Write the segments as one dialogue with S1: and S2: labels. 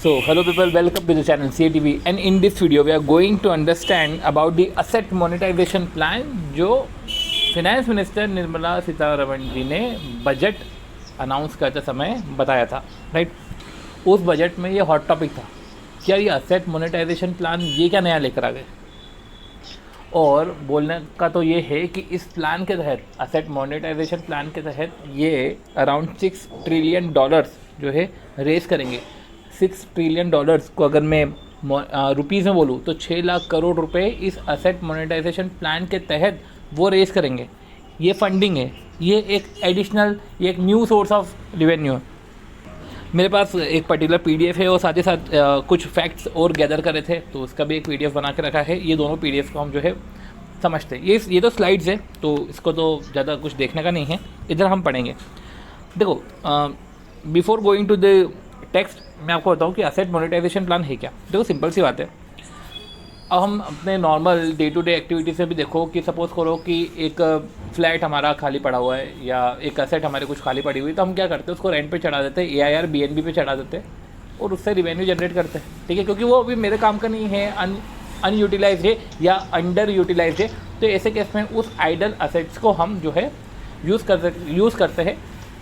S1: So hello people, welcome to the channel CATV and in this video we are going to understand about the asset monetization plan जो finance minister Nirmala Sitharaman ji ने budget announce करते समय बताया था, right. उस budget में ये hot topic था, क्या ये असेट मोनेटाइजेशन प्लान ये क्या नया लेकर आ गए। और बोलने का तो ये है कि इस प्लान के तहत, असेट मोनेटाइजेशन प्लान के तहत ये अराउंड $6 ट्रिलियन जो है रेस करेंगे। $6 ट्रिलियन को अगर मैं रुपीज़ में बोलूँ तो 6 लाख करोड़ रुपए इस असेट मोनेटाइजेशन प्लान के तहत वो रेस करेंगे। ये फंडिंग है, ये एक एडिशनल, ये एक न्यू सोर्स ऑफ रेवेन्यू है। मेरे पास एक पर्टिकुलर पीडीएफ है और साथ ही साथ कुछ फैक्ट्स और गैदर करे थे, तो उसका भी एक पीडीएफ बना के रखा है। ये दोनों पीडीएफ को हम जो है समझते हैं। ये तो स्लाइड्स है, तो इसको तो ज़्यादा कुछ देखने का नहीं है, इधर हम पढ़ेंगे। देखो, before going to the text मैं आपको बताऊँ कि असेट मोनेटाइजेशन प्लान है क्या। देखो, सिंपल सी बात है। अब हम अपने normal day to day activities में भी देखो कि सपोज़ करो कि एक फ्लैट हमारा खाली पड़ा हुआ है या एक असेट हमारे कुछ खाली पड़ी हुई, तो हम क्या करते हैं, उसको रेंट पे चढ़ा देते हैं, AIR BNB पे चढ़ा देते हैं और उससे रिवेन्यू जनरेट करते हैं, ठीक है, क्योंकि वो अभी मेरे काम का नहीं है, अनयूटिलाइज है या अंडर यूटिलाइज है। तो ऐसे केस में उस आइडल असेट्स को हम जो है यूज़ करते हैं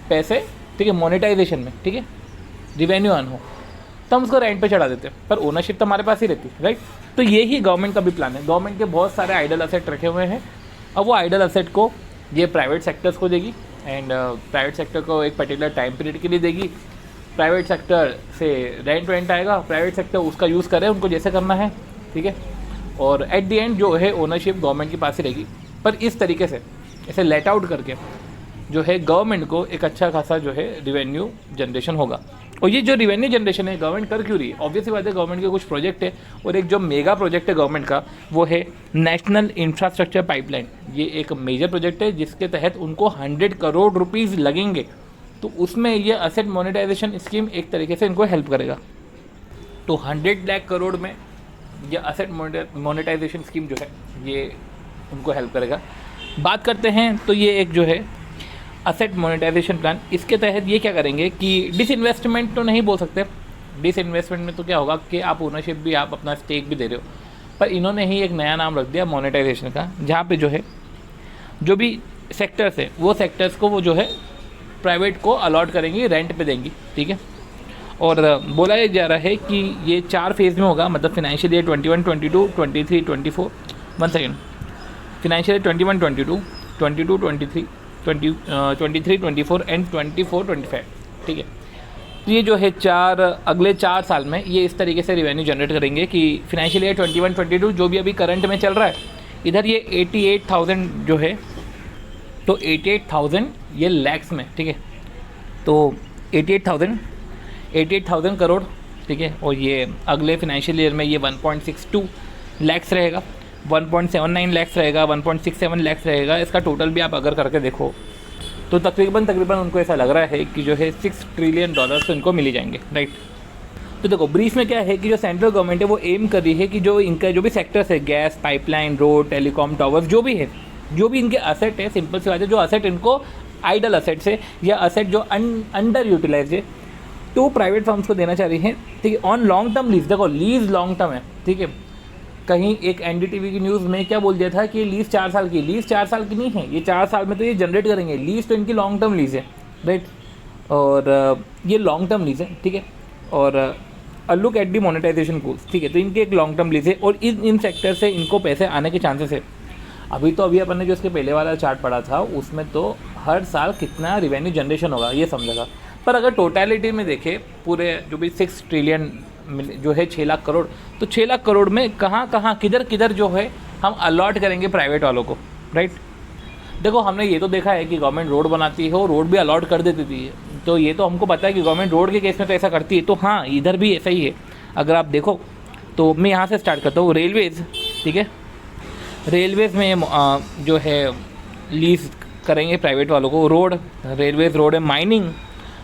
S1: पैसे, ठीक है, मोनेटाइजेशन में, ठीक है, रिवेन्यू अर्न हो, तो हम उसको रेंट पे चढ़ा देते हैं, पर ओनरशिप तो हमारे पास ही रहती है, राइट। तो ये ही गवर्नमेंट का भी प्लान है। गवर्नमेंट के बहुत सारे आइडल असेट रखे हुए हैं। अब वो आइडल असेट को ये प्राइवेट सेक्टर्स को देगी एंड प्राइवेट सेक्टर को एक पर्टिकुलर टाइम पीरियड के लिए देगी। प्राइवेट सेक्टर से रेंट आएगा, प्राइवेट सेक्टर उसका यूज़ करे, उनको जैसे करना है, ठीक है, और एट दी एंड जो है ओनरशिप गवर्नमेंट के पास ही रहेगी। पर इस तरीके से ऐसे लेट आउट करके जो है गवर्नमेंट को एक अच्छा खासा जो है रिवेन्यू जनरेशन होगा। और ये जो रिवेन्यू जनरेशन है गवर्नमेंट कर क्यों रही है? ऑब्वियसली बात है, गवर्नमेंट के कुछ प्रोजेक्ट है और एक जो मेगा प्रोजेक्ट है गवर्नमेंट का वो है नेशनल इंफ्रास्ट्रक्चर पाइपलाइन। ये एक मेजर प्रोजेक्ट है जिसके तहत उनको 100 करोड़ रुपीज़ लगेंगे। तो उसमें ये असेट मोनेटाइजेशन स्कीम एक तरीके से इनको हेल्प करेगा। तो 100 लाख करोड़ में ये असेट मोनेटाइजेशन स्कीम जो है ये उनको हेल्प करेगा। बात करते हैं तो ये एक जो है असेट मोनेटाइजेशन प्लान, इसके तहत ये क्या करेंगे कि डिसइन्वेस्टमेंट तो नहीं बोल सकते। डिसइन्वेस्टमेंट में तो क्या होगा कि आप ओनरशिप भी, आप अपना स्टेक भी दे रहे हो, पर इन्होंने ही एक नया नाम रख दिया मोनेटाइजेशन का, जहाँ पे जो है जो भी सेक्टर्स है वो सेक्टर्स को वो जो है प्राइवेट को अलॉट करेंगी, रेंट पे देंगी, ठीक है। और बोला जा रहा है कि ये 4 फेज़ में होगा, मतलब financial year 21, 22, 23, 24, financial year 21, 22, 22, 23, 24 and 24, 25, ठीक है। तो ये जो है अगले 4 साल में ये इस तरीके से रिवेन्यू जनरेट करेंगे कि फिनेंशियल ईयर 21, 22 जो भी अभी करंट में चल रहा है, इधर ये 88,000 जो है, तो 88,000 ये लैक्स में, ठीक है, तो 88,000 करोड़, ठीक है। और ये अगले फिनेंशियल ईयर में ये 1.62 लैक्स रहेगा, 1.79 लैक्स रहेगा, 1.67 लैक्स रहेगा। इसका टोटल भी आप अगर करके देखो तो तकरीबन उनको ऐसा लग रहा है कि जो है $6 ट्रिलियन तो इनको मिल जाएंगे, राइट। तो देखो, ब्रीफ में क्या है कि जो सेंट्रल गवर्नमेंट है वो एम कर रही है कि जो इनका जो भी सेक्टर्स है, gas pipeline, road, telecom towers, जो भी है, जो भी इनके असेट है, सिंपल सी बात है, जो असेट इनको आइडल असेट्स है या असेट जो अंडर यूटिलाइज है, तो प्राइवेट फर्म्स को देना चाह रही है, ठीक है, ऑन लॉन्ग टर्म लीज। देखो, लीज लॉन्ग टर्म है, ठीक है। कहीं एक NDTV की न्यूज़ में क्या बोल दिया था कि लीज़ 4 साल की, लीज़ 4 साल की नहीं है, ये 4 साल में तो ये जनरेट करेंगे। लीज़ तो इनकी लॉन्ग टर्म लीज़ है, राइट, और ये लॉन्ग टर्म लीज़ है, ठीक है। और look at the monetisation goals, ठीक है, तो इनके एक लॉन्ग टर्म लीज़ है और इन सेक्टर से इनको पैसे आने के चांसेस है। अभी अपन ने जो इसके पहले वाला चार्ट पढ़ा था उसमें तो हर साल कितना रिवेन्यू जनरेशन होगा ये समझेगा। पर अगर टोटलिटी में देखें पूरे जो भी 6 ट्रिलियन जो है 6 लाख करोड़, तो 6 लाख करोड़ में कहाँ किधर जो है हम अलॉट करेंगे प्राइवेट वालों को, राइट। देखो, हमने ये तो देखा है कि गवर्नमेंट रोड बनाती है और रोड भी अलॉट कर देती थी, तो ये तो हमको पता है कि गवर्नमेंट रोड के केस में तो ऐसा करती है। तो हाँ, इधर भी ऐसा ही है। अगर आप देखो तो मैं यहाँ से स्टार्ट करता हूँ, रेलवेज़, ठीक है। रेलवेज़ में जो है लीज करेंगे प्राइवेट वालों को, रोड, रेलवेज़ रोड है,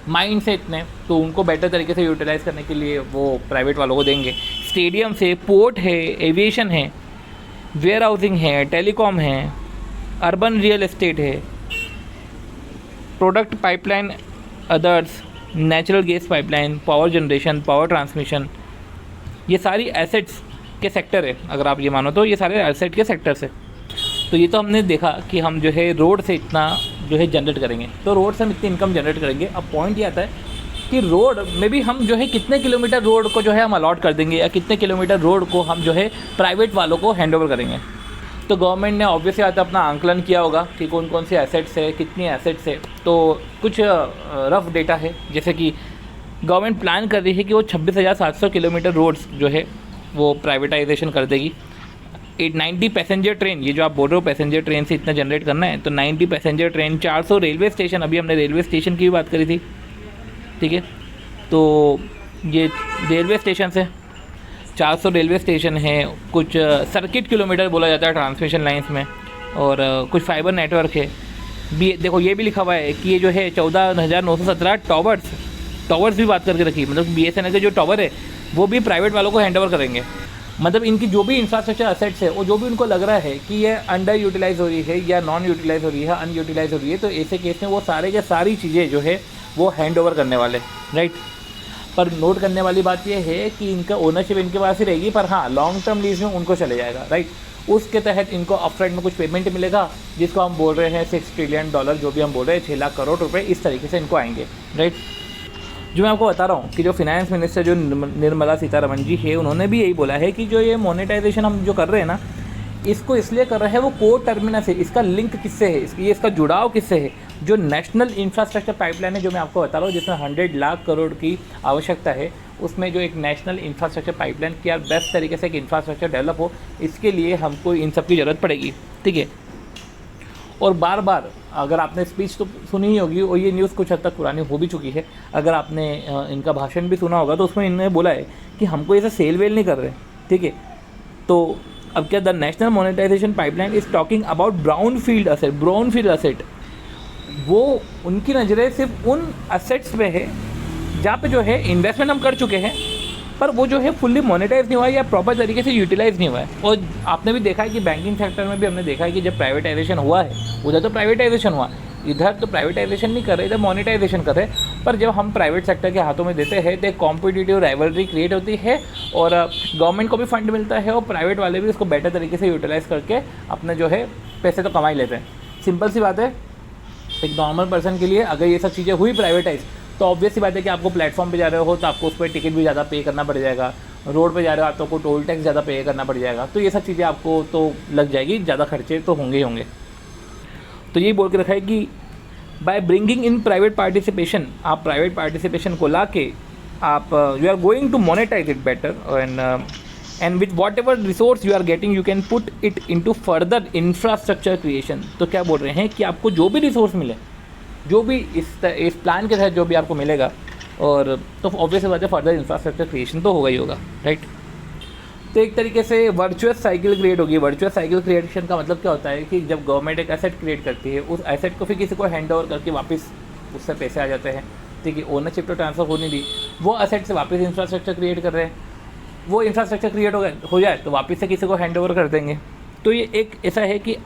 S1: माइंड से इतने, तो उनको बेटर तरीके से यूटिलाइज़ करने के लिए वो प्राइवेट वालों को देंगे। स्टेडियम से, पोर्ट है, एविएशन है, वेयर हाउसिंग है, टेलीकॉम है, अर्बन रियल एस्टेट है, product pipeline, others, natural gas pipeline, power generation, power transmission, ये सारी एसेट्स के सेक्टर है। अगर आप ये मानो तो ये सारे एसेट के सेक्टर्स है। तो ये तो हमने देखा कि हम जो है रोड से इतना जो है जनरेट करेंगे, तो रोड से हम इतनी इनकम जनरेट करेंगे। अब पॉइंट ये आता है कि रोड में भी हम जो है कितने किलोमीटर रोड को जो है हम अलॉट कर देंगे, या कितने किलोमीटर रोड को हम जो है प्राइवेट वालों को हैंड ओवर करेंगे। तो गवर्नमेंट ने ऑब्वियसली आता अपना आंकलन किया होगा कि कौन कौन से एसेट्स है, कितनी एसेट्स है। तो कुछ रफ डेटा है, जैसे कि गवर्नमेंट प्लान कर रही है कि वो 26,700 किलोमीटर रोड्स जो है वो प्राइवेटाइजेशन कर देगी। 90 पैसेंजर ट्रेन, ये जो आप बोल रहे हो पैसेंजर ट्रेन से इतना जनरेट करना है, तो 90 पैसेंजर ट्रेन, 400 रेलवे स्टेशन, अभी हमने रेलवे स्टेशन की भी बात करी थी, ठीक है। तो ये रेलवे स्टेशन है, 400 रेलवे स्टेशन है, कुछ सर्किट किलोमीटर बोला जाता है ट्रांसमिशन लाइंस में, और कुछ फाइबर नेटवर्क है। देखो ये भी लिखा हुआ है कि ये जो है 14,917 टावर्स भी बात करके रखी, मतलब BSNL के जो टावर है वो भी प्राइवेट वालों को हैंड ओवर करेंगे। मतलब इनकी जो भी इंफ्रास्ट्रक्चर असेट्स है, वो जो भी उनको लग रहा है कि ये अंडर यूटिलाइज हो रही है या नॉन यूटिलाइज हो रही है, अनयूटिलाइज हो रही है, तो ऐसे केस में वो सारे के सारी चीज़ें जो है वो हैंड ओवर करने वाले, राइट। पर नोट करने वाली बात ये है कि इनका ओनरशिप इनके पास ही रहेगी, पर हाँ लॉन्ग टर्म लीज में उनको चले जाएगा, राइट। उसके तहत इनको अपफ्रंट में कुछ पेमेंट मिलेगा, जिसको हम बोल रहे हैं $6 ट्रिलियन, जो भी हम बोल रहे हैं 6 लाख करोड़ रुपए, इस तरीके से इनको आएंगे, राइट। जो मैं आपको बता रहा हूँ कि जो फाइनेंस मिनिस्टर जो निर्मला सीतारमण जी है, उन्होंने भी यही बोला है कि जो ये मोनेटाइजेशन हम जो कर रहे हैं ना, इसको इसलिए कर रहे हैं, वो कोर टर्मिनस है, इसका लिंक किससे है, इसका जुड़ाव किससे है, जो नेशनल इंफ्रास्ट्रक्चर पाइपलाइन है जो मैं आपको बता रहा हूँ, जिसमें 100 लाख करोड़ की आवश्यकता है, उसमें जो एक नेशनल इंफ्रास्ट्रक्चर पाइपलाइन की यार बेस्ट तरीके से एक इंफ्रास्ट्रक्चर डेवलप हो, इसके लिए हमको इन सब की ज़रूरत पड़ेगी, ठीक है। और बार बार अगर आपने स्पीच तो सुनी ही होगी, और ये न्यूज़ कुछ हद तक पुरानी हो भी चुकी है, अगर आपने इनका भाषण भी सुना होगा, तो उसमें इन्होंने बोला है कि हमको ऐसा सेल वेल नहीं कर रहे, ठीक है। तो अब क्या, the national monetisation pipeline is talking about brownfield asset. वो उनकी नज़रें सिर्फ उन असेट्स में है जहाँ पे जो है इन्वेस्टमेंट हम कर चुके हैं, पर वो जो है फुल्ली मोनेटाइज नहीं हुआ है या प्रॉपर तरीके से यूटिलाइज नहीं हुआ है। और आपने भी देखा है कि बैंकिंग सेक्टर में भी हमने देखा है कि जब प्राइवेटाइजेशन हुआ है, उधर तो प्राइवेटाइजेशन हुआ, इधर तो प्राइवेटाइजेशन नहीं कर रहे, इधर मोनेटाइजेशन कर रहे। पर जब हम प्राइवेट सेक्टर के हाथों में देते हैं, तो एक कॉम्पिटिटिव राइवलरी क्रिएट होती है, और गवर्नमेंट को भी फंड मिलता है, और प्राइवेट वाले भी उसको बेटर तरीके से यूटिलाइज करके अपने जो है पैसे तो कमा ही लेते हैं। सिंपल सी बात है, एक नॉर्मल पर्सन के लिए अगर ये सब चीज़ें हुई प्राइवेटाइज, तो ऑब्वियस सी बात है कि आपको प्लेटफॉर्म पे जा रहे हो तो आपको उस पर टिकट भी ज़्यादा पे करना पड़ जाएगा, रोड पे जा रहे हो तो आपको टोल टैक्स ज़्यादा पे करना पड़ जाएगा, तो ये सब चीज़ें आपको तो लग जाएगी, ज़्यादा खर्चे तो होंगे ही होंगे। तो यही बोल के रखा है कि by bringing in private participation, आप प्राइवेट पार्टिसिपेशन को ला के आप you are going to monetise it better, and with whatever resource you are getting you can put it into further infrastructure creation. तो क्या बोल रहे हैं कि आपको जो भी रिसोर्स मिले, जो भी इस प्लान के तहत जो भी आपको मिलेगा, और तो ऑब्वियस बात है फर्दर इंफ्रास्ट्रक्चर क्रिएशन तो होगा ही होगा, राइट। तो एक तरीके से वर्चुअस साइकिल क्रिएट होगी। वर्चुअस साइकिल क्रिएशन का मतलब क्या होता है कि जब गवर्नमेंट एक एसेट क्रिएट करती है, उस एसेट को फिर किसी को हैंड ओवर करके वापस उससे पैसे आ जाते हैं, ठीक है। ओनरशिप तो ट्रांसफर हो नहीं दी, वो एसेट से वापस इंफ्रास्ट्रक्चर क्रिएट कर रहे हैं, वो इंफ्रास्ट्रक्चर क्रिएट हो जाए तो वापस से किसी को हैंड ओवर कर देंगे। तो ये एक ऐसा है कि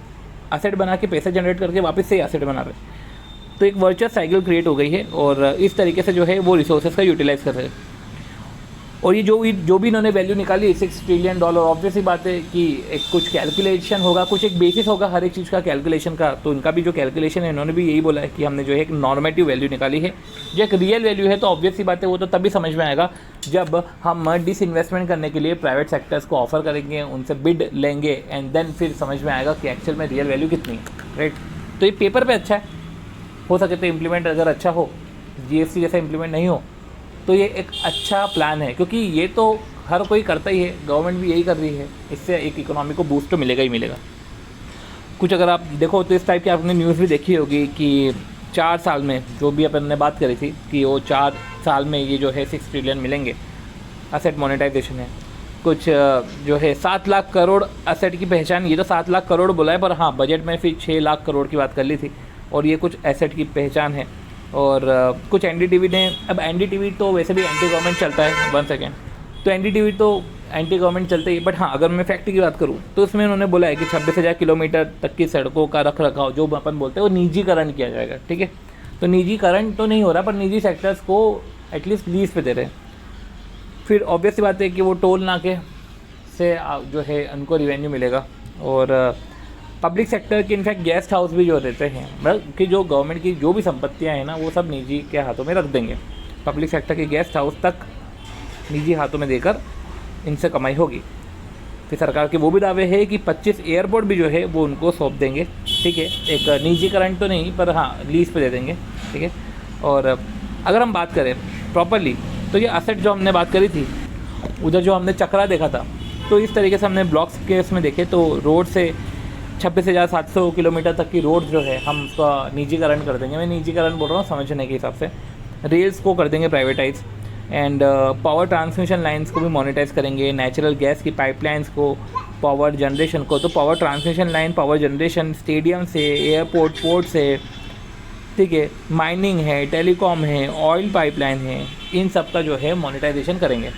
S1: एसेट बना के पैसे जनरेट करके वापस से एसेट बना रहे हैं। तो एक वर्चुअस साइकिल क्रिएट हो गई है, और इस तरीके से जो है वो रिसोर्सेज का यूटिलाइज कर रहे हैं। और ये जो भी इन्होंने वैल्यू निकाली $6 ट्रिलियन, ऑब्वियस ही बात है कि एक कुछ कैलकुलेशन होगा, कुछ एक बेसिस होगा हर एक चीज़ का कैलकुलेशन का। तो इनका भी जो कैलकुलेशन है, इन्होंने भी यही बोला है कि हमने जो है एक नॉर्मेटिव वैल्यू निकाली है। जो एक रियल वैल्यू है, तो ऑब्वियस ही बात है वो तो तभी समझ में आएगा जब हम डिसइन्वेस्टमेंट करने के लिए प्राइवेट सेक्टर्स को ऑफर करेंगे, उनसे बिड लेंगे, एंड देन फिर समझ में आएगा कि एक्चुअल में रियल वैल्यू कितनी है, राइट। तो ये पेपर पर अच्छा है, हो सके तो इम्प्लीमेंट अगर अच्छा हो, GST जैसा इम्प्लीमेंट नहीं हो, तो ये एक अच्छा प्लान है, क्योंकि ये तो हर कोई करता ही है, गवर्नमेंट भी यही कर रही है। इससे एक इकोनॉमी को बूस्ट तो मिलेगा ही मिलेगा। कुछ अगर आप देखो तो इस टाइप की आपने न्यूज़ भी देखी होगी कि 4 साल में, जो भी अपन ने बात करी थी कि वो 4 साल में ये जो है 6 ट्रिलियन मिलेंगे, असेट मोनेटाइजेशन है। कुछ जो है 7 लाख करोड़ असेट की पहचान, ये तो 7 लाख करोड़ बोला है, पर हाँ बजट में फिर 6 लाख करोड़ की बात कर ली थी, और ये कुछ एसेट की पहचान है। और कुछ NDTV ने, अब NDTV तो वैसे भी एंटी गवर्नमेंट चलता है, 1 सेकेंड, तो NDTV तो एंटी गवर्नमेंट चलते ही, बट हाँ अगर मैं फैक्ट की बात करूँ तो उसमें उन्होंने बोला है कि 26,000 किलोमीटर तक की सड़कों का रख रखाव, जो अपन बोलते हैं, वो निजीकरण किया जाएगा, ठीक है। तो निजीकरण तो नहीं हो रहा, पर निजी सेक्टर्स को एटलीस्ट लीज पे दे रहे हैं। फिर ऑब्वियस सी बात है कि वो टोल नाके से जो है उनको रिवेन्यू मिलेगा, और पब्लिक सेक्टर के इनफैक्ट गेस्ट हाउस भी जो रहते हैं, मतलब कि जो गवर्नमेंट की जो भी संपत्तियां हैं ना, वो सब निजी के हाथों में रख देंगे। पब्लिक सेक्टर के गेस्ट हाउस तक निजी हाथों में देकर इनसे कमाई होगी। फिर सरकार के वो भी दावे हैं कि 25 एयरपोर्ट भी जो है वो उनको सौंप देंगे, ठीक है। एक निजीकरण तो नहीं, पर हाँ लीज पे दे देंगे, ठीक है। और अगर हम बात करें प्रॉपरली, तो ये असेट जो हमने बात करी थी, उधर जो हमने चक्रा देखा था, तो इस तरीके से हमने ब्लॉक्स के उसमें देखे, तो रोड से 26,700 किलोमीटर तक की रोड जो है हम उसका निजीकरण कर देंगे। मैं निजीकरण बोल रहा हूँ समझने के हिसाब से। रेल्स को कर देंगे privatise, and power transmission lines को भी मोनेटाइज करेंगे, नेचुरल गैस की पाइपलाइंस को, पावर जनरेशन को। तो power transmission line, power generation, stadium से, एयरपोर्ट, पोर्ट से, ठीक है, माइनिंग है, टेलीकॉम है, ऑयल पाइपलाइन है, इन सब का जो है मोनेटाइजेशन करेंगे।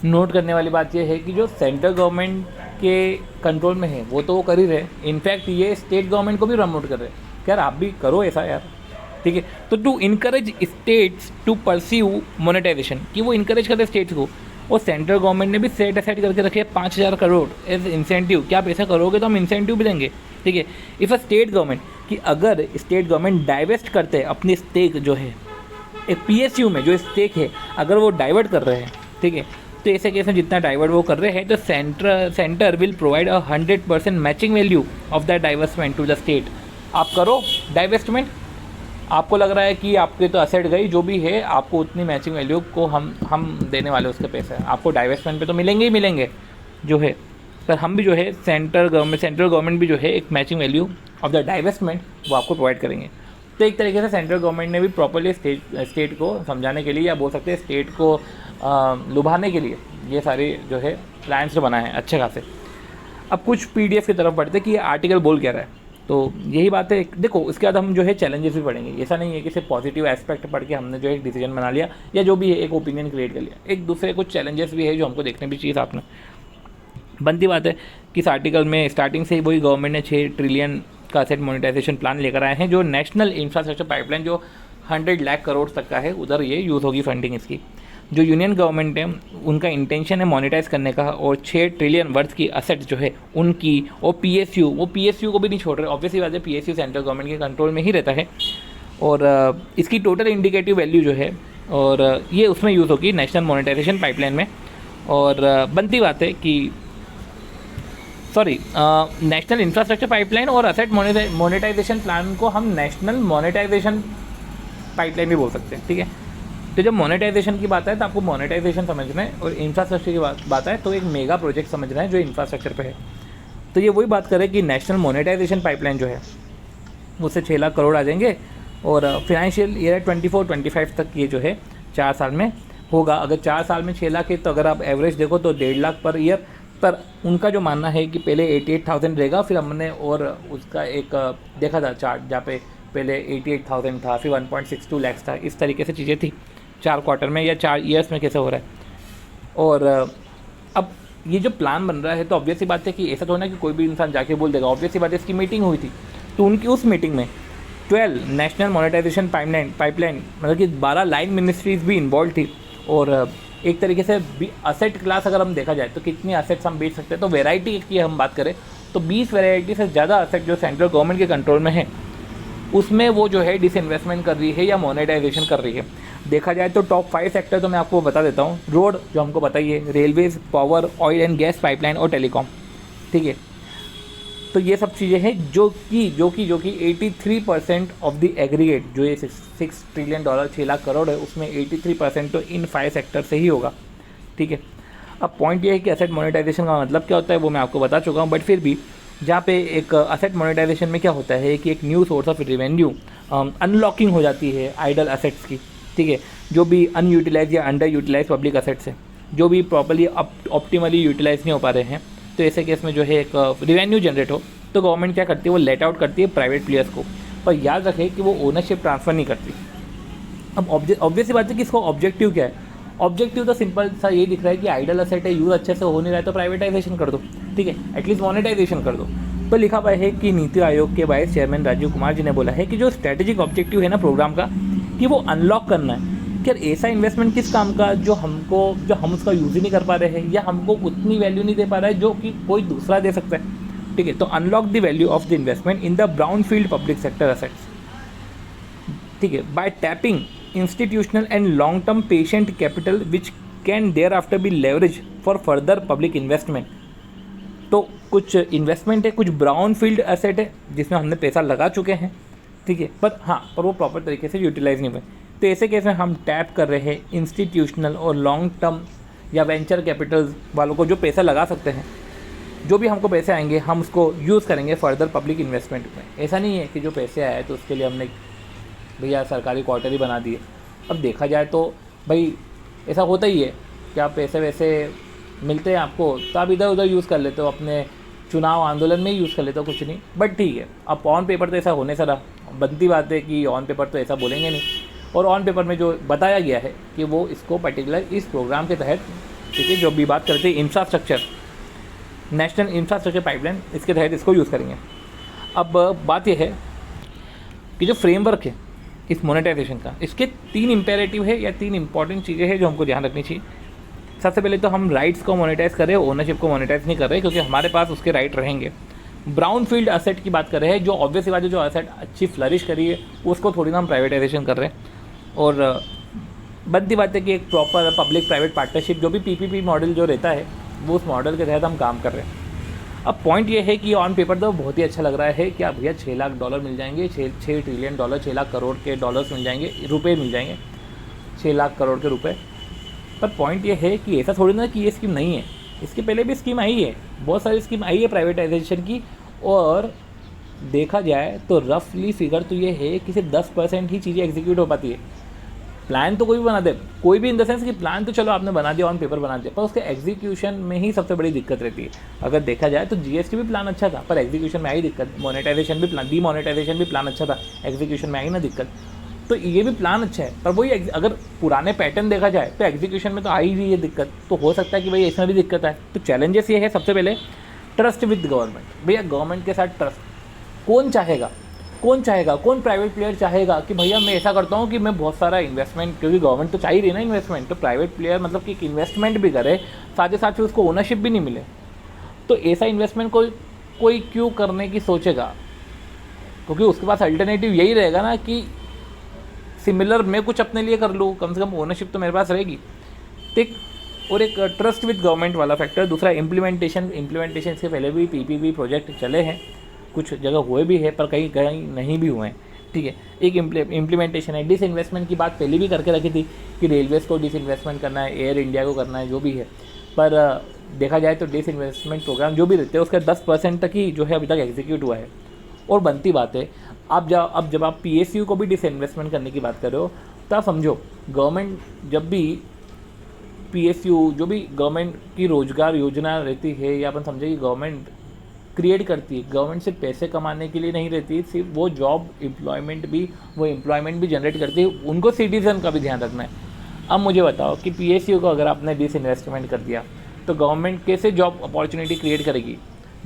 S1: नोट करने वाली बात यह है कि जो सेंट्रल गवर्नमेंट के कंट्रोल में है वो तो वो कर ही रहे, इनफैक्ट ये स्टेट गवर्नमेंट को भी प्रमोट कर रहे हैं कि यार आप भी करो ऐसा यार, ठीक है। तो to encourage states to pursue monetisation, कि वो इनकरेज करते स्टेट्स को, और सेंट्रल गवर्नमेंट ने भी सेट असाइड करके रखे 5,000 करोड़ एज इंसेंटिव, क्या आप ऐसा करोगे तो हम इंसेंटिव भी देंगे, ठीक है। इफ़ अ स्टेट गवर्नमेंट, कि अगर स्टेट गवर्नमेंट डाइवेस्ट करते हैं अपनी स्टेक जो है एक PSU में, जो स्टेक है अगर वो डाइवर्ट कर रहे हैं, ठीक है, तो ऐसे केस में जितना डाइवर्ट वो कर रहे हैं, तो centre will provide 100% matching value of that disinvestment to the state. आप करो डाइवेस्टमेंट, आपको लग रहा है कि आपके तो असेट गई, जो भी है आपको उतनी मैचिंग वैल्यू को हम देने वाले उसके पैसे, आपको डाइवेस्टमेंट पे तो मिलेंगे ही मिलेंगे जो है, पर हम भी जो है सेंट्रल गवर्नमेंट भी जो है एक matching value of the divestment वो आपको प्रोवाइड करेंगे। तो एक तरीके से सेंट्रल गवर्नमेंट ने भी प्रॉपर्ली स्टेट को समझाने के लिए, या बोल सकते हैं स्टेट को लुभाने के लिए, ये सारे जो है प्लान्स जो बनाए हैं अच्छे खासे। अब कुछ PDF की तरफ बढ़ते कि ये आर्टिकल बोल क्या रहा है, तो यही बात है। देखो उसके बाद हम जो है चैलेंजेस भी पढ़ेंगे, ऐसा नहीं है कि सिर्फ पॉजिटिव एस्पेक्ट पढ़ के हमने जो है एक डिसीजन बना लिया, या जो भी है एक ओपिनियन क्रिएट कर लिया। एक दूसरे कुछ चैलेंजेस भी है जो हमको देखने भी चाहिए साथ में। बनती बात है कि इस आर्टिकल में स्टार्टिंग से ही वही गवर्नमेंट ने 6 ट्रिलियन का असेट मोनेटाइजेशन प्लान लेकर आए हैं, जो नेशनल इंफ्रास्ट्रक्चर पाइपलाइन जो 100 लाख करोड़ तक का है, उधर ये यूज़ होगी फंडिंग इसकी। जो यूनियन गवर्नमेंट है उनका इंटेंशन है मोनेटाइज करने का, और 6 ट्रिलियन वर्थ की असेट जो है उनकी, और PSU को भी नहीं छोड़ रहे। ऑब्वियसली बात है PSU सेंट्रल गवर्नमेंट के कंट्रोल में ही रहता है, और इसकी टोटल इंडिकेटिव वैल्यू जो है, और ये उसमें यूज़ होगी नेशनल मोनेटाइजेशन पाइपलाइन में। और बनती बात है कि नेशनल इंफ्रास्ट्रक्चर पाइपलाइन और असेट मोनेटाइजेशन प्लान को हम नेशनल मोनेटाइजेशन पाइपलाइन भी बोल सकते हैं, ठीक है। तो जब मोनेटाइजेशन की बात है तो आपको मोनेटाइजेशन समझना है, और इंफ्रास्ट्रक्चर की बात है तो एक मेगा प्रोजेक्ट समझना है जो इंफ्रास्ट्रक्चर पे है। तो ये वही बात करें कि नेशनल मोनेटाइजेशन पाइपलाइन जो है उससे 6 लाख करोड़ आ जाएंगे, और फाइनेंशियल ईयर 24-25 तक ये जो है 4 साल में होगा। अगर 4 साल में 6 लाख है, तो अगर आप एवरेज देखो तो 1.5 लाख पर ईयर। पर उनका जो मानना है कि पहले 88,000 रहेगा, फिर हमने और उसका एक देखा था चार्ट जहाँ पे पहले 88,000 था, फिर 1.62 लाख था, इस तरीके से चीज़ें थी 4 क्वार्टर में या 4 ईयर्स में कैसे हो रहा है। और अब ये जो प्लान बन रहा है, तो ऑब्वियस सी बात है कि ऐसा तो ना कि कोई भी इंसान जाके बोल देगा। ऑब्वियस सी बात है, इसकी मीटिंग हुई थी, तो उनकी उस मीटिंग में 12 नेशनल मोनेटाइजेशन पाइपलाइन मतलब कि 12 लाइन मिनिस्ट्रीज भी इन्वॉल्व थी। और एक तरीके से असेट क्लास अगर हम देखा जाए तो कितनी असेट्स हम बेच सकते हैं, तो वेराइटी की हम बात करें तो 20 वेराइटी से ज़्यादा असेट जो सेंट्रल गवर्नमेंट के कंट्रोल में है, उसमें वो जो है डिसइन्वेस्टमेंट कर रही है या मोनेटाइजेशन कर रही है। देखा जाए तो टॉप 5 सेक्टर तो मैं आपको बता देता हूँ। रोड जो हमको बताइए, Railways, power, oil and gas pipeline और टेलीकॉम, ठीक है। तो ये सब चीज़ें हैं जो कि 83% ऑफ द एग्रीगेट जो ये $6 ट्रिलियन 6 लाख करोड़ है, उसमें 83% तो इन 5 सेक्टर से ही होगा, ठीक है। अब पॉइंट ये है कि असेट मोनेटाइजेशन का मतलब क्या होता है वो मैं आपको बता चुका हूँ, बट फिर भी जहाँ पे एक असेट मोनेटाइजेशन में क्या होता है कि एक new source of revenue unlocking हो जाती है आइडल असेट्स की, ठीक है। जो भी अनयूटिलाइज या अंडर यूटिलाइज पब्लिक असेट्स हैं, जो भी प्रॉपर्ली ऑप्टिमली यूटिलाइज नहीं हो पा रहे हैं, तो ऐसे केस में जो है एक रेवेन्यू जनरेट हो, तो गवर्नमेंट क्या करती है, वो लेट आउट करती है प्राइवेट प्लेयर्स को। पर याद रखें कि वो ओनरशिप ट्रांसफ़र नहीं करती। अब ऑब्वियस बात है कि इसका ऑब्जेक्टिव क्या है। ऑब्जेक्टिव तो सिंपल सा ये दिख रहा है कि आइडल असेट है, यूज़ अच्छे से हो नहीं रहा है, तो प्राइवेटाइजेशन कर दो, ठीक है, एटलीस्ट मोनेटाइजेशन कर दो। पर लिखा हुआ है कि नीति आयोग के वाइस चेयरमैन राजीव कुमार जी ने बोला है कि जो स्ट्रेटेजिक ऑब्जेक्टिव है ना प्रोग्राम का, कि वो अनलॉक करना है कि यार ऐसा इन्वेस्टमेंट किस काम का जो हम उसका यूज़ ही नहीं कर पा रहे हैं या हमको उतनी वैल्यू नहीं दे पा रहा है जो कि कोई दूसरा दे सकता है। ठीक है, तो unlock the value of the investment in the brownfield public sector assets. ठीक है, by tapping institutional and long term patient capital which can thereafter be leverage for further public investment. तो कुछ investment है, कुछ brown field asset है जिसमें हमने पैसा लगा चुके हैं। ठीक है, पर वो प्रॉपर तरीके से यूटिलाइज नहीं हुए। तो ऐसे केस में हम टैप कर रहे हैं इंस्टीट्यूशनल और लॉन्ग टर्म या वेंचर कैपिटल वालों को जो पैसा लगा सकते हैं। जो भी हमको पैसे आएंगे हम उसको यूज़ करेंगे फर्दर पब्लिक इन्वेस्टमेंट में। ऐसा नहीं है कि जो पैसे आए तो उसके लिए हमने भैया सरकारी क्वार्टर ही बना दिए। अब देखा जाए तो भाई ऐसा होता ही है कि आप पैसे वैसे मिलते हैं आपको तो आप इधर उधर यूज़ कर लेते हो, अपने चुनाव आंदोलन में ही यूज़ कर लेते हो, कुछ नहीं। बट ठीक है, अब ऑन पेपर तो ऐसा होने से रहा। बनती बात है कि ऑन पेपर तो ऐसा बोलेंगे नहीं, और ऑन पेपर में जो बताया गया है कि वो इसको पर्टिकुलर इस प्रोग्राम के तहत, ठीक है, जो भी बात करते हैं इंफ्रास्ट्रक्चर, नेशनल इंफ्रास्ट्रक्चर पाइपलाइन, इसके तहत इसको यूज़ करेंगे। अब बात यह है कि जो फ्रेमवर्क है इस मोनेटाइजेशन का, इसके 3 इम्पेरेटिव है या 3 इंपॉर्टेंट चीज़ें हैं जो हमको ध्यान रखनी चाहिए। सबसे पहले तो हम राइट्स को मोनेटाइज कर रहे हैं, ओनरशिप को मोनेटाइज नहीं कर रहे, क्योंकि हमारे पास उसके राइट रहेंगे। ब्राउन फील्ड असेट की बात कर रहे हैं, जो ऑब्वियस बात है, जो असेट अच्छी फ्लरिश करी है उसको थोड़ी ना हम प्राइवेटाइजेशन कर रहे हैं। और बनती बात है कि एक प्रॉपर पब्लिक प्राइवेट पार्टनरशिप, जो भी पीपीपी मॉडल जो रहता है, वो उस मॉडल के तहत हम काम कर रहे हैं। अब पॉइंट ये है कि ऑन पेपर तो बहुत ही अच्छा लग रहा है कि आप भैया $6 लाख मिल जाएंगे, 6 ट्रिलियन डॉलर, 6 लाख करोड़ के डॉलर्स मिल जाएंगे, रुपए मिल जाएंगे, 6 लाख करोड़ के रुपए। पर पॉइंट ये है कि ऐसा थोड़ी ना कि ये स्कीम नहीं है, इसके पहले भी स्कीम आई है, बहुत सारी स्कीम आई है प्राइवेटाइजेशन की। और देखा जाए तो रफली फिगर तो ये है कि सिर्फ 10% ही चीज़ें एग्जीक्यूट हो पाती है। प्लान तो कोई भी बना दे, कोई भी इन द सेंस कि प्लान तो चलो आपने बना दिया, ऑन पेपर बना दिया, पर उसके एग्जीक्यूशन में ही सबसे बड़ी दिक्कत रहती है। अगर देखा जाए तो जीएसटी भी प्लान अच्छा था, पर एग्जीक्यूशन में आई दिक्कत। मोनेटाइजेशन भी प्लान, डीमोनेटाइजेशन भी प्लान अच्छा था, एग्जीक्यूशन में आई ना दिक्कत। तो ये भी प्लान अच्छा है, पर वही अगर पुराने पैटर्न देखा जाए तो एग्जीक्यूशन में तो आई हुई है दिक्कत। तो हो सकता है कि भाई इसमें भी दिक्कत आए। तो चैलेंजेस ये है, सबसे पहले ट्रस्ट विद गवर्नमेंट। भैया गवर्नमेंट के साथ ट्रस्ट कौन चाहेगा, कौन प्राइवेट प्लेयर चाहेगा कि भैया मैं ऐसा करता हूँ कि मैं बहुत सारा इन्वेस्टमेंट, क्योंकि गवर्नमेंट तो चाहिए रही ना इन्वेस्टमेंट, तो प्राइवेट प्लेयर मतलब कि एक इन्वेस्टमेंट भी करे, साथ ही साथ उसको ओनरशिप भी नहीं मिले। तो ऐसा इन्वेस्टमेंट कोई क्यों करने की सोचेगा, क्योंकि उसके पास अल्टरनेटिव यही रहेगा ना कि सिमिलर मैं कुछ अपने लिए कर लूँ, कम से कम ओनरशिप तो मेरे पास रहेगी। ठीक, और एक ट्रस्ट विद गवर्नमेंट वाला फैक्टर। दूसरा इम्प्लीमेंटेशन इसके पहले भी पीपीपी प्रोजेक्ट चले हैं, कुछ जगह हुए भी है, पर कहीं नहीं भी हुए हैं। ठीक है, एक इम्प्लीमेंटेशन है। डिसइन्वेस्टमेंट की बात पहले भी करके रखी थी कि रेलवेज़ को डिसइन्वेस्टमेंट करना है, एयर इंडिया को करना है, जो भी है। पर देखा जाए तो डिसइन्वेस्टमेंट प्रोग्राम जो भी रहते हैं उसका 10% तक ही जो है अभी तक एग्जीक्यूट हुआ है। और बनती बात है, अब जब आप पीएसयू को भी डिसइन्वेस्टमेंट करने की बात कर रहे हो, तो आप समझो गवर्नमेंट जब भी पीएसयू, जो भी गवर्नमेंट की रोजगार योजना रहती है, या अपन समझे कि गवर्नमेंट क्रिएट करती है, गवर्नमेंट सिर्फ पैसे कमाने के लिए नहीं रहती, सिर्फ वो एम्प्लॉयमेंट भी जनरेट करती है। उनको सिटीजन का भी ध्यान रखना है। अब मुझे बताओ कि पीएसयू को अगर आपने डिसइन्वेस्टमेंट कर दिया तो गवर्नमेंट कैसे जॉब अपॉर्चुनिटी क्रिएट करेगी।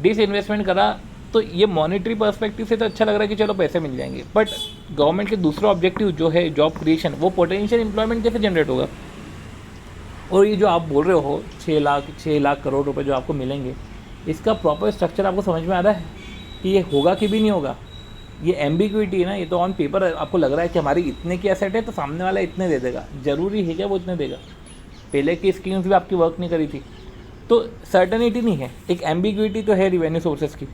S1: डिसइन्वेस्टमेंट करा तो ये मॉनेटरी पर्सपेक्टिव से तो अच्छा लग रहा है कि चलो पैसे मिल जाएंगे, बट गवर्नमेंट के दूसरा ऑब्जेक्टिव जो है जॉब क्रिएशन, वो पोटेंशियल एम्प्लॉयमेंट कैसे जनरेट होगा। और ये जो आप बोल रहे हो 6 लाख करोड़ रुपए जो आपको मिलेंगे, इसका प्रॉपर स्ट्रक्चर आपको समझ में आ रहा है कि ये होगा कि भी नहीं होगा। ये एम्बिग्विटी है ना, ये तो ऑन पेपर आपको लग रहा है कि हमारी इतने की एसेट है तो सामने वाला इतने दे देगा। ज़रूरी है क्या वो इतने देगा? पहले की स्कीम्स भी आपकी वर्क नहीं करी थी, तो सर्टनिटी नहीं है। एक एम्बिग्विटी तो है रिवेन्यू सोर्सेज की।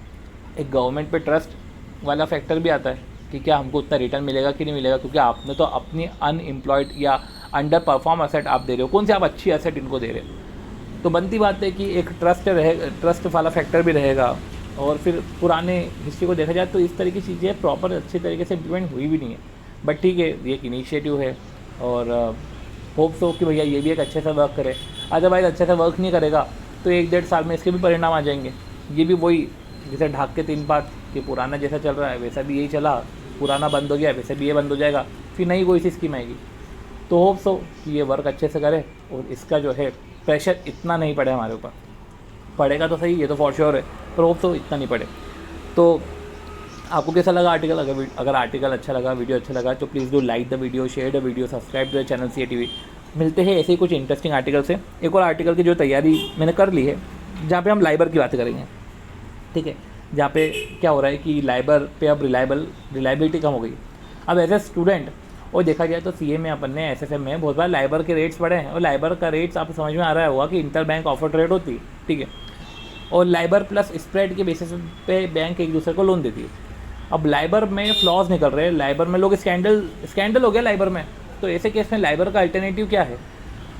S1: एक गवर्नमेंट पे ट्रस्ट वाला फैक्टर भी आता है कि क्या हमको उतना रिटर्न मिलेगा कि नहीं मिलेगा, क्योंकि आपने तो अपनी अनएम्प्लॉयड या अंडर परफॉर्म एसेट आप दे रहे हो, कौन से आप अच्छी एसेट इनको दे रहे हो। तो बनती बात है कि एक ट्रस्ट वाला फैक्टर भी रहेगा। और फिर पुराने हिस्ट्री को देखा जाए तो इस तरह की चीज़ें प्रॉपर अच्छे तरीके से इम्प्लीमेंट हुई भी नहीं है। बट ठीक है, ये एक इनिशिएटिव है और होप सो कि भैया ये भी एक अच्छे से वर्क करे। अदरवाइज अच्छे से वर्क नहीं करेगा तो 1-1.5 साल में इसके भी परिणाम आ जाएंगे। ये भी वही जैसे ढाक के 3 बात कि पुराना जैसा चल रहा है वैसा भी यही चला, पुराना बंद हो गया वैसे भी ये बंद हो जाएगा, फिर नई कोई सी स्कीम आएगी। तो होप सो कि ये वर्क अच्छे से करे और इसका जो है प्रेशर इतना नहीं पड़े हमारे ऊपर। पड़ेगा तो सही, ये तो फॉर श्योर है, पर होप सो इतना नहीं पड़े। तो आपको कैसा लगा आर्टिकल? अगर आर्टिकल अच्छा लगा, वीडियो अच्छा लगा, तो please do like the video, share the video, subscribe the channel CATV। मिलते हैं ऐसे ही कुछ इंटरेस्टिंग आर्टिकल से। एक और आर्टिकल की जो तैयारी मैंने कर ली है, जहाँ पे हम लाइबर की बात करेंगे, ठीक है, जहाँ पे क्या हो रहा है कि लाइबर पे अब रिलायबिलिटी कम हो गई। अब एज ए स्टूडेंट और देखा जाए तो CA में अपन ने SFM में बहुत बार लाइबर के रेट्स पढ़े हैं, और लाइबर का रेट्स आपको समझ में आ रहा होगा कि इंटर बैंक ऑफर रेट होती है, ठीक है, और लाइबर प्लस स्प्रेड के बेसिस पे बैंक एक दूसरे को लोन देती है। अब लाइबर में फ्लॉज निकल रहे हैं, लाइबर में लोग स्कैंडल हो गया लाइबर में, तो ऐसे केस में लाइबर का अल्टरनेटिव क्या है,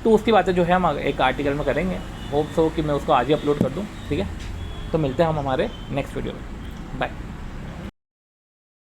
S1: तो उसकी बातें जो है हम एक आर्टिकल में करेंगे। होप सो कि मैं उसको आज ही अपलोड कर दूँ, ठीक है। तो मिलते हैं हम हमारे नेक्स्ट वीडियो में। बाय।